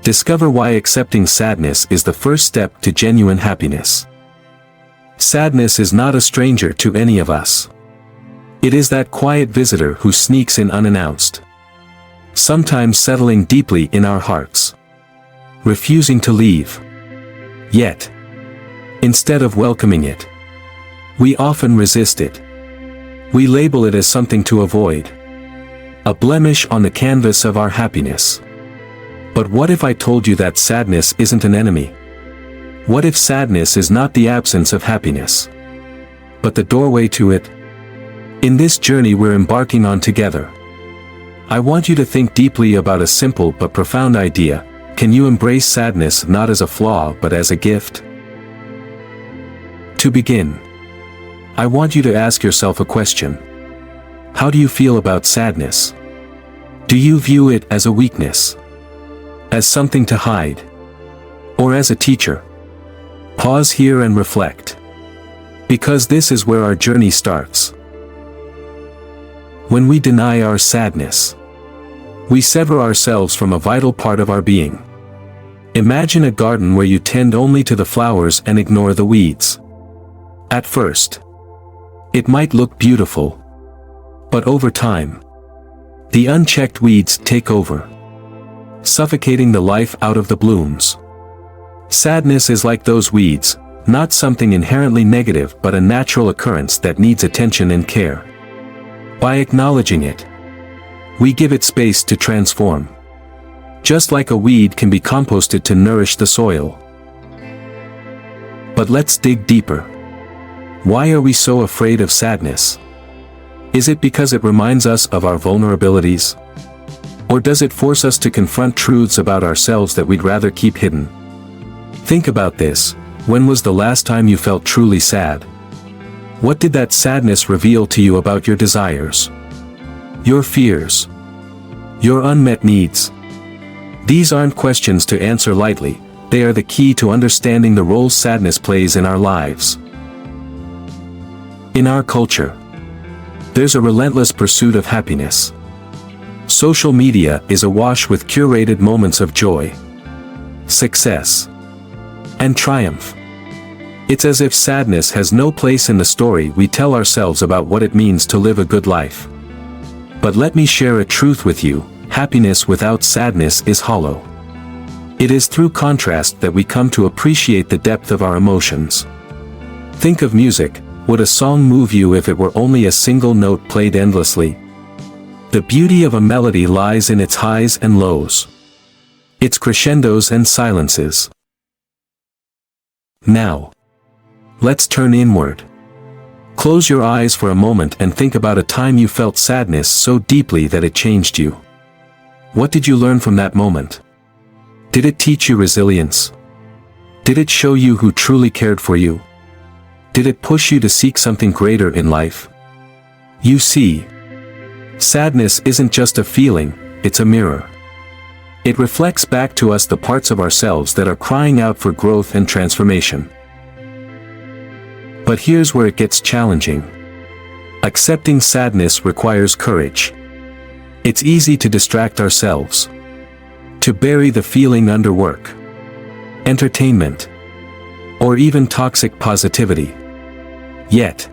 Discover why accepting sadness is the first step to genuine happiness. Sadness is not a stranger to any of us. It is that quiet visitor who sneaks in unannounced, sometimes settling deeply in our hearts, refusing to leave. Yet, instead of welcoming it, we often resist it. We label it as something to avoid, a blemish on the canvas of our happiness. But what if I told you that sadness isn't an enemy? What if sadness is not the absence of happiness, but the doorway to it? In this journey we're embarking on together, I want you to think deeply about a simple but profound idea. Can you embrace sadness not as a flaw but as a gift? To begin, I want you to ask yourself a question. How do you feel about sadness? Do you view it as a weakness? As something to hide? Or as a teacher? Pause here and reflect, because this is where our journey starts. When we deny our sadness, we sever ourselves from a vital part of our being. Imagine a garden where you tend only to the flowers and ignore the weeds. At first, it might look beautiful, but over time, the unchecked weeds take over, suffocating the life out of the blooms. Sadness is like those weeds, not something inherently negative but a natural occurrence that needs attention and care. By acknowledging it, we give it space to transform. Just like a weed can be composted to nourish the soil. But let's dig deeper. Why are we so afraid of sadness? Is it because it reminds us of our vulnerabilities? Or does it force us to confront truths about ourselves that we'd rather keep hidden? Think about this. When was the last time you felt truly sad? What did that sadness reveal to you about your desires, your fears, your unmet needs? These aren't questions to answer lightly, they are the key to understanding the role sadness plays in our lives. In our culture, there's a relentless pursuit of happiness. Social media is awash with curated moments of joy, success, and triumph. It's as if sadness has no place in the story we tell ourselves about what it means to live a good life. But let me share a truth with you: happiness without sadness is hollow. It is through contrast that we come to appreciate the depth of our emotions. Think of music. Would a song move you if it were only a single note played endlessly? The beauty of a melody lies in its highs and lows, its crescendos and silences. Now, let's turn inward. Close your eyes for a moment and think about a time you felt sadness so deeply that it changed you. What did you learn from that moment? Did it teach you resilience? Did it show you who truly cared for you? Did it push you to seek something greater in life? You see, sadness isn't just a feeling, it's a mirror. It reflects back to us the parts of ourselves that are crying out for growth and transformation. But here's where it gets challenging. Accepting sadness requires courage. It's easy to distract ourselves, to bury the feeling under work, entertainment, or even toxic positivity. Yet,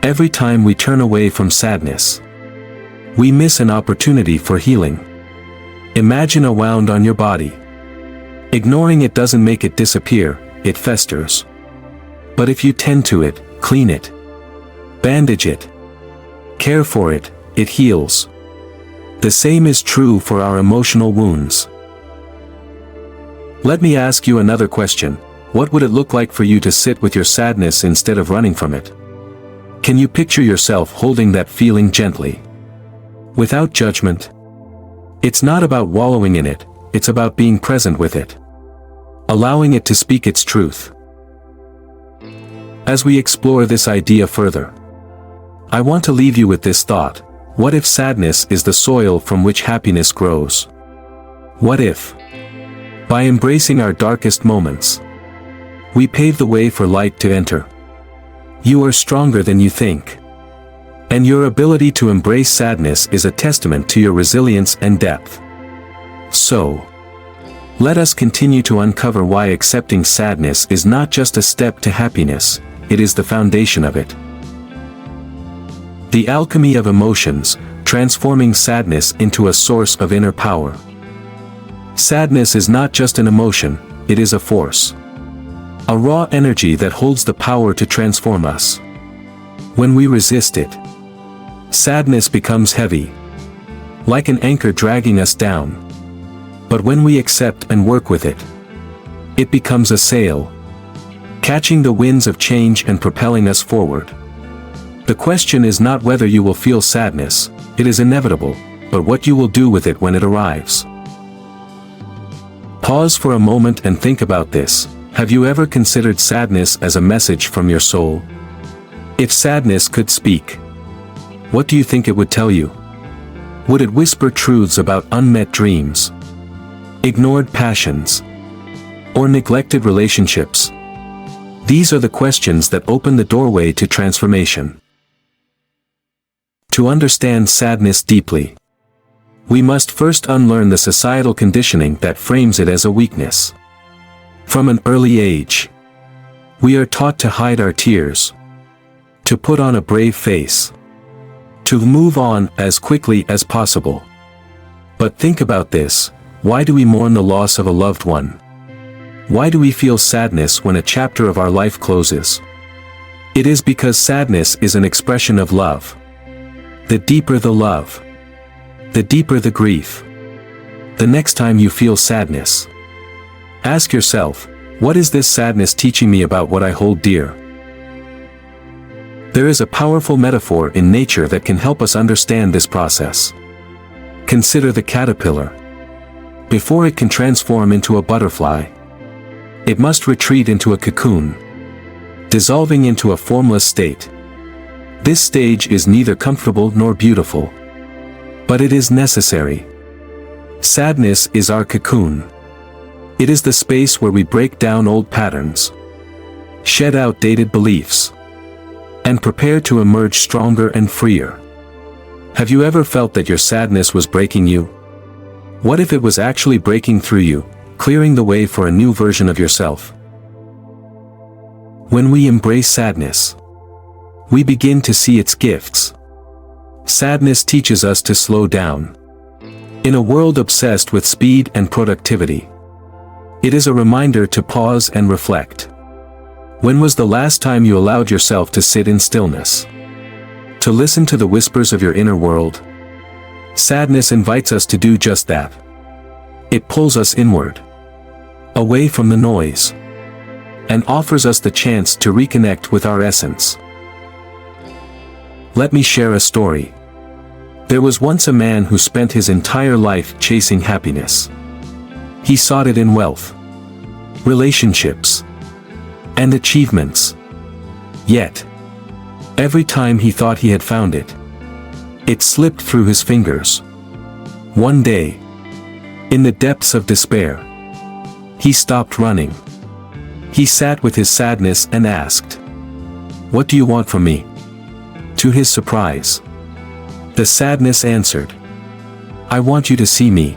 every time we turn away from sadness, we miss an opportunity for healing. Imagine a wound on your body. Ignoring it doesn't make it disappear, it festers. But if you tend to it, clean it, bandage it, care for it, it heals. The same is true for our emotional wounds. Let me ask you another question. What would it look like for you to sit with your sadness instead of running from it? Can you picture yourself holding that feeling gently, without judgment? It's not about wallowing in it, it's about being present with it, allowing it to speak its truth. As we explore this idea further, I want to leave you with this thought. What if sadness is the soil from which happiness grows? What if, by embracing our darkest moments, we pave the way for light to enter? You are stronger than you think. And your ability to embrace sadness is a testament to your resilience and depth. So, Let us continue to uncover why accepting sadness is not just a step to happiness, it is the foundation of it. The alchemy of emotions, transforming sadness into a source of inner power. Sadness is not just an emotion, it is a force. A raw energy that holds the power to transform us. When we resist it, sadness becomes heavy, like an anchor dragging us down. But when we accept and work with it, it becomes a sail, catching the winds of change and propelling us forward. The question is not whether you will feel sadness, it is inevitable, but what you will do with it when it arrives. Pause for a moment and think about this. Have you ever considered sadness as a message from your soul? If sadness could speak, what do you think it would tell you? Would it whisper truths about unmet dreams, ignored passions, or neglected relationships? These are the questions that open the doorway to transformation. To understand sadness deeply, we must first unlearn the societal conditioning that frames it as a weakness. From an early age, we are taught to hide our tears, to put on a brave face, to move on as quickly as possible. But think about this. Why do we mourn the loss of a loved one? Why do we feel sadness when a chapter of our life closes? It is because sadness is an expression of love. The deeper the love, the deeper the grief. The next time you feel sadness, ask yourself, what is this sadness teaching me about what I hold dear? There is a powerful metaphor in nature that can help us understand this process. Consider the caterpillar. Before it can transform into a butterfly, it must retreat into a cocoon, dissolving into a formless state. This stage is neither comfortable nor beautiful, but it is necessary. Sadness is our cocoon. It is the space where we break down old patterns, shed outdated beliefs, and prepare to emerge stronger and freer. Have you ever felt that your sadness was breaking you? What if it was actually breaking through you, clearing the way for a new version of yourself? When we embrace sadness, we begin to see its gifts. Sadness teaches us to slow down. In a world obsessed with speed and productivity, it is a reminder to pause and reflect. When was the last time you allowed yourself to sit in stillness, to listen to the whispers of your inner world? Sadness invites us to do just that. It pulls us inward, away from the noise, and offers us the chance to reconnect with our essence. Let me share a story. There was once a man who spent his entire life chasing happiness. He sought it in wealth, relationships, and achievements. Yet, every time he thought he had found it, it slipped through his fingers. One day, in the depths of despair, he stopped running. He sat with his sadness and asked, "What do you want from me?" To his surprise, the sadness answered, "I want you to see me.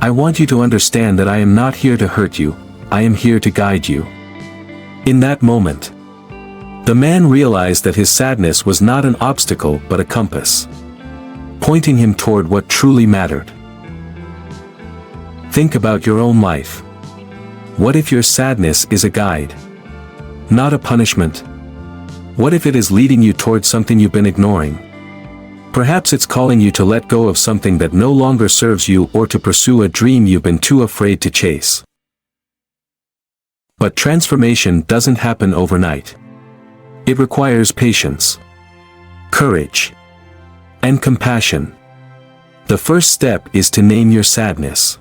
I want you to understand that I am not here to hurt you, I am here to guide you." In that moment, the man realized that his sadness was not an obstacle but a compass, pointing him toward what truly mattered. Think about your own life. What if your sadness is a guide, not a punishment? What if it is leading you toward something you've been ignoring? Perhaps it's calling you to let go of something that no longer serves you or to pursue a dream you've been too afraid to chase. But transformation doesn't happen overnight. It requires patience, courage, and compassion. The first step is to name your sadness.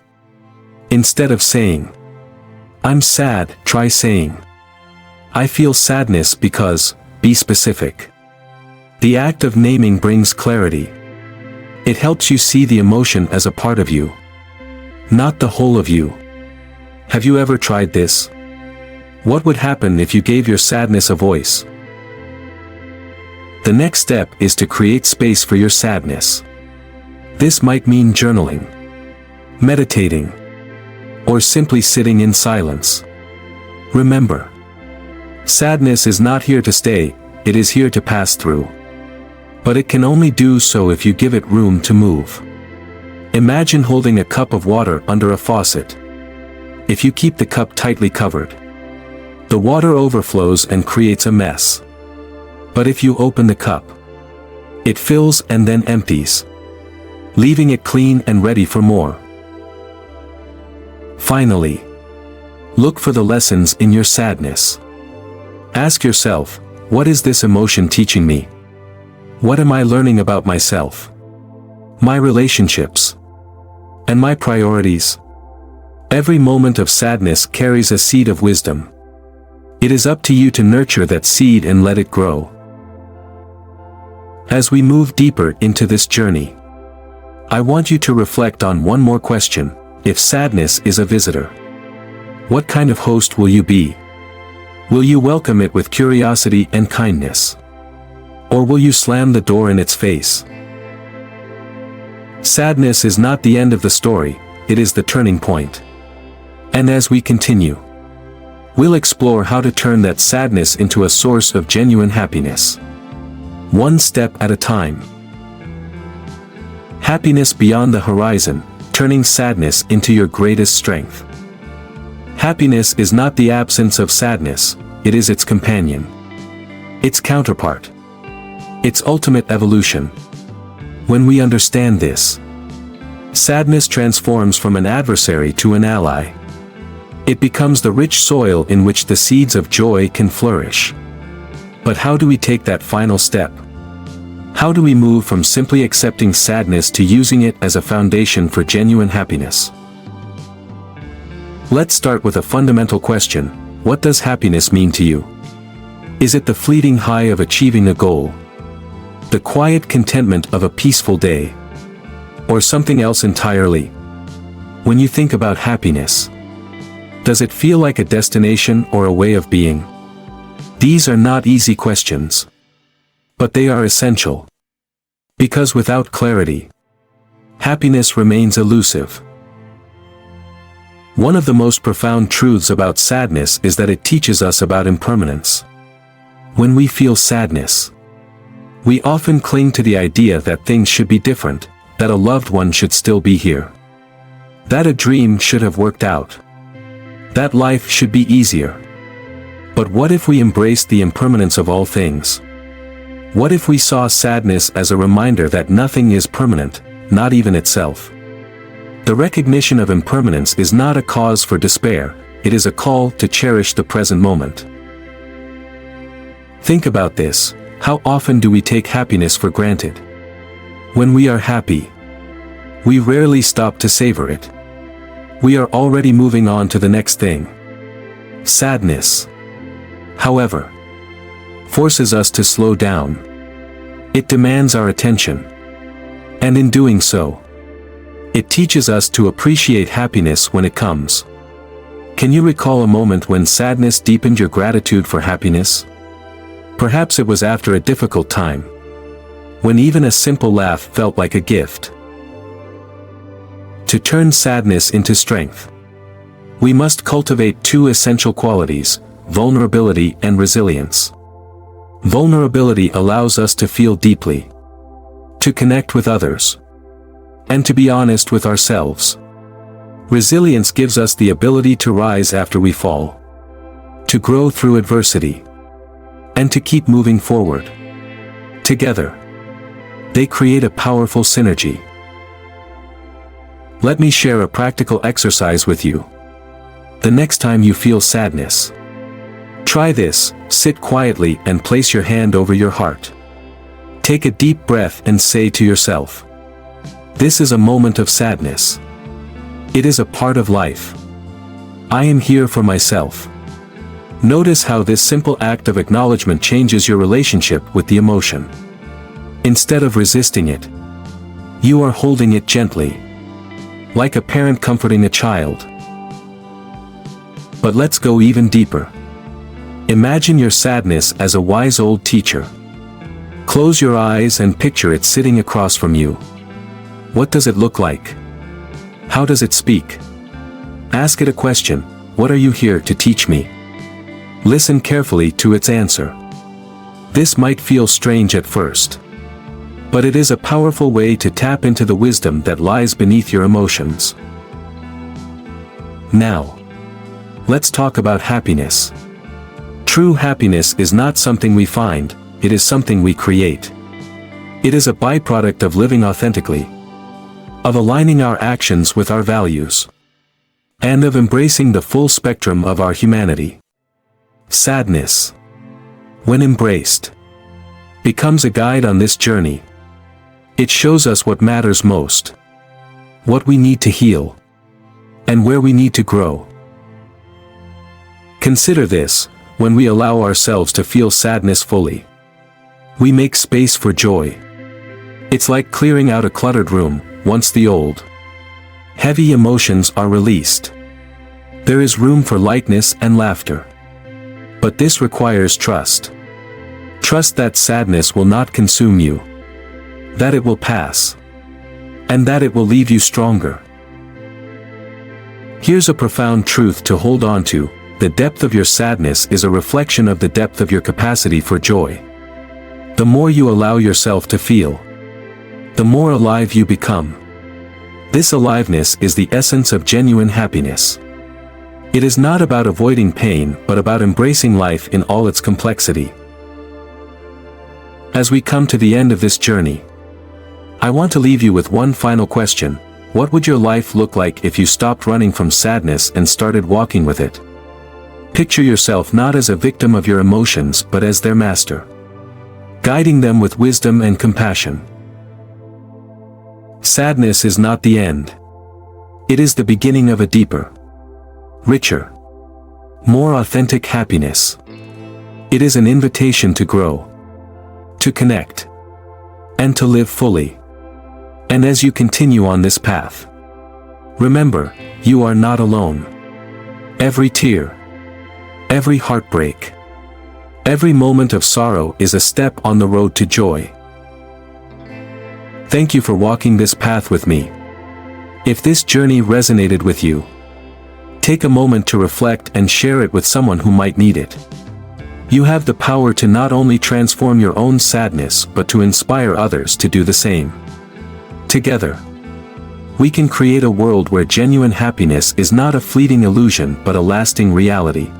Instead of saying, "I'm sad," try saying, "I feel sadness because," be specific. The act of naming brings clarity. It helps you see the emotion as a part of you, not the whole of you. Have you ever tried this? What would happen if you gave your sadness a voice? The next step is to create space for your sadness. This might mean journaling, meditating, or simply sitting in silence. Remember, sadness is not here to stay, it is here to pass through. But it can only do so if you give it room to move. Imagine holding a cup of water under a faucet. If you keep the cup tightly covered, the water overflows and creates a mess. But if you open the cup, it fills and then empties, leaving it clean and ready for more. Finally, look for the lessons in your sadness. Ask yourself, what is this emotion teaching me? What am I learning about myself, my relationships, and my priorities? Every moment of sadness carries a seed of wisdom. It is up to you to nurture that seed and let it grow. As we move deeper into this journey, I want you to reflect on one more question. If sadness is a visitor, what kind of host will you be? Will you welcome it with curiosity and kindness? Or will you slam the door in its face? Sadness is not the end of the story, it is the turning point. And as we continue, we'll explore how to turn that sadness into a source of genuine happiness. One step at a time. Happiness beyond the horizon, turning sadness into your greatest strength. Happiness is not the absence of sadness, it is its companion, its counterpart, its ultimate evolution. When we understand this, sadness transforms from an adversary to an ally. It becomes the rich soil in which the seeds of joy can flourish. But how do we take that final step? How do we move from simply accepting sadness to using it as a foundation for genuine happiness? Let's start with a fundamental question. What does happiness mean to you? Is it the fleeting high of achieving a goal? The quiet contentment of a peaceful day? Or something else entirely? When you think about happiness, does it feel like a destination or a way of being? These are not easy questions, but they are essential. Because without clarity, happiness remains elusive. One of the most profound truths about sadness is that it teaches us about impermanence. When we feel sadness, we often cling to the idea that things should be different, that a loved one should still be here, that a dream should have worked out, that life should be easier. But what if we embraced the impermanence of all things? What if we saw sadness as a reminder that nothing is permanent, not even itself? The recognition of impermanence is not a cause for despair, it is a call to cherish the present moment. Think about this. How often do we take happiness for granted? When we are happy, we rarely stop to savor it. We are already moving on to the next thing. Sadness, however, forces us to slow down. It demands our attention. And in doing so, it teaches us to appreciate happiness when it comes. Can you recall a moment when sadness deepened your gratitude for happiness? Perhaps it was after a difficult time, when even a simple laugh felt like a gift. To turn sadness into strength, we must cultivate two essential qualities: vulnerability and resilience. Vulnerability allows us to feel deeply, to connect with others, and to be honest with ourselves. Resilience gives us the ability to rise after we fall, to grow through adversity, and to keep moving forward. Together, they create a powerful synergy. Let me share a practical exercise with you. The next time you feel sadness, try this: sit quietly and place your hand over your heart. Take a deep breath and say to yourself, "This is a moment of sadness. It is a part of life. I am here for myself." Notice how this simple act of acknowledgement changes your relationship with the emotion. Instead of resisting it, you are holding it gently, like a parent comforting a child. But let's go even deeper. Imagine your sadness as a wise old teacher. Close your eyes and picture it sitting across from you. What does it look like? How does it speak? Ask it a question: what are you here to teach me? Listen carefully to its answer. This might feel strange at first, but it is a powerful way to tap into the wisdom that lies beneath your emotions. Now, let's talk about happiness. True happiness is not something we find, it is something we create. It is a byproduct of living authentically, of aligning our actions with our values, and of embracing the full spectrum of our humanity. Sadness, when embraced, becomes a guide on this journey. It shows us what matters most, what we need to heal, and where we need to grow. Consider this: when we allow ourselves to feel sadness fully, we make space for joy. It's like clearing out a cluttered room. Once the old, heavy emotions are released, there is room for lightness and laughter. But this requires trust. Trust that sadness will not consume you, that it will pass, and that it will leave you stronger. Here's a profound truth to hold on to: the depth of your sadness is a reflection of the depth of your capacity for joy. The more you allow yourself to feel, the more alive you become. This aliveness is the essence of genuine happiness. It is not about avoiding pain, but about embracing life in all its complexity. As we come to the end of this journey, I want to leave you with one final question: what would your life look like if you stopped running from sadness and started walking with it? Picture yourself not as a victim of your emotions but as their master, guiding them with wisdom and compassion. Sadness is not the end. It is the beginning of a deeper, richer, more authentic happiness. It is an invitation to grow, to connect, and to live fully. And as you continue on this path, remember, you are not alone. Every tear, every heartbreak, every moment of sorrow is a step on the road to joy. Thank you for walking this path with me. If this journey resonated with you, take a moment to reflect and share it with someone who might need it. You have the power to not only transform your own sadness but to inspire others to do the same. Together, we can create a world where genuine happiness is not a fleeting illusion but a lasting reality.